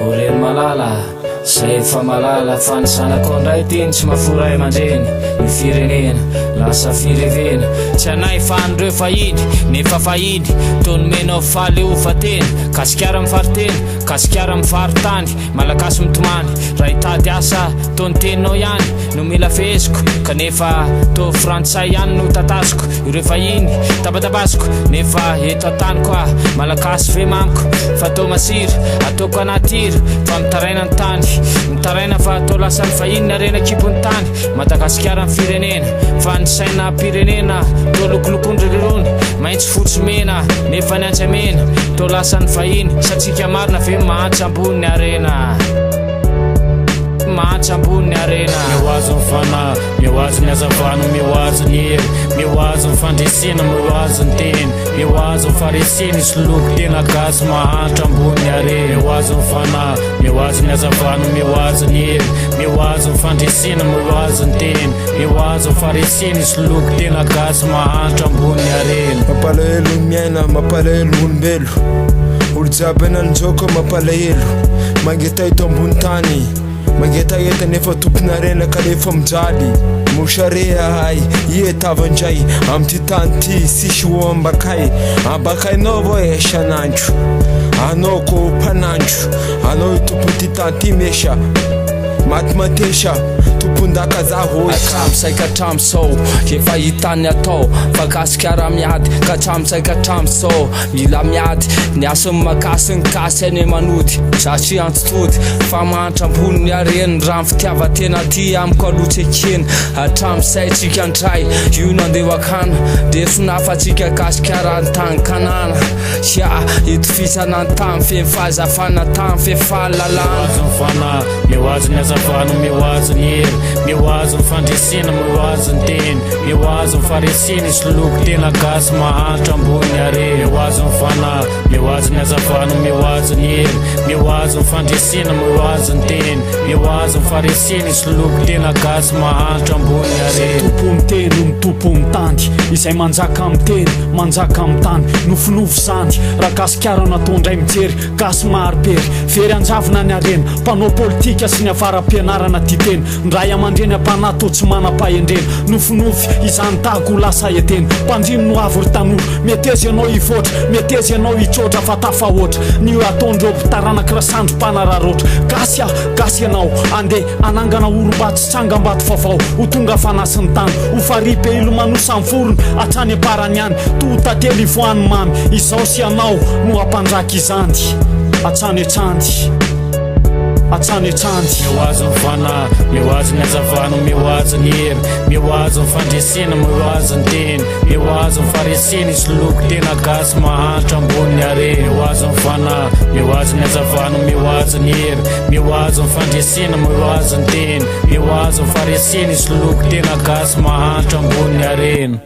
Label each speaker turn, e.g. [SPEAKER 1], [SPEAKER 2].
[SPEAKER 1] oreny malala zay efa malala fa ny zanako ndray teny tsy maforay aman-dreny ny firenena lasa firevena tsy anay fa andreo fahiny nefa fahiny tonymenao faly ofateny kasikara mifariteny kasikara mifaritany malagasy mitomany raha hitady asa tony teninao ihany no mila feziko kanefa to frantsay ihany no tataziko ireo fahiny tabatabaziko nefa eto atany koa malagasy ve mamiko fa to masira ataoko anatira fa mitaraina ny tany mitaraina fa atao lasa ny fahiny arena kipony tany Madagasikara ny firenena fa ny saina pirenena to lokolokondrelirony maintsy fotsy mena nefa ny antsamena to lasa ny fahiny satsika marina ve mahantsy ambony arena mahantsy ambony arena
[SPEAKER 2] mihoazo mifana mihoazo ny azavano mihoazo ny hery mihoazo mifandresena mihoazo ny teny mihoazo mifaresena isoloko tena gasy mahantra ambony arena mihoazo mifana mihoazo ny azavano mihoazo ny hery mihoazo mifandresena mihoazo ny teny mihoazo mifaresena isoloko tena gasy mahantra ambony arena
[SPEAKER 3] mampalahelo miaina mampalahelo olombelo olo jiaby nanjoko mampalahelo mangeta ito ambony tany mangeta eta nefa tompony arena kanefa mijaly mosarea hay ietavandray amty tany ty sisy ho ambakainao avao esanandro anao ko mpanandro anao tompony ty tany ty mesha maty matesha tompondaka zaho
[SPEAKER 4] atramsay katramsao efa hitany atao fa kasikara miady katramsay katramsao mila miady ny asany makasy ny kasy ane manody satri antotody fa mahantra ambony ny areny raha fitiava tena ty amiko alotsy ekeny atramsay tsika antray io nandeha akana de finafatsika kasikara ny tany kanana sia itofisana ny tamy femifazafana tamy fefahalalana
[SPEAKER 2] mihoazo ny azavano mihoazo ny hery mihoazo mifandresena mihoazo ny teny mihoazo mifaresena isoloko tena gasy mahantra ambony arena mihoazo mifana mihoazo ny azavano mihoazo ny hery mihoazo mifandresena mihoazo ny teny mihoazo mifaresena isoloko tena gasy mahantra ambony arena
[SPEAKER 5] topo miteny mitopo mitandy izay manjaka miteny manjaka mitany nofinofo zany raha kasikara nataondray mijery gasy maharobery very anjavona ny arena mpanao politika sy ny afara-pianarana ty teny ndray amandreny ampanato tsy manam-pahendrena nofinofy izany tago lasa eteny mpandrino no avo ry tanora metezy ianao ivoatra metezy ianao itsotra fa tafahoatra ny ataondreo mpitaranaka rasandro mpanararoatra gasy ianao andeha anangana oro-batsy tsangam-bato vaovao ho tonga fanasiny tany ho faripe ilomanosa mforony atrany aparany ihany totately ivoany mamy izao sy ianao no ampandraky izany atsanetsandy
[SPEAKER 2] mihoazo mifana mihoazo ny azavano mihoazo ny hery mihoazo mifandresena mihoazo ny teny mihoazo mifaresena isoloko tena gasy mahantra ambony arena mihoazo mifana mihoazo ny azavano mihoazo ny hery mihoazo mifandresena mihoazo ny teny mihoazo mifaresena isoloko tena gasy mahantra ambony arena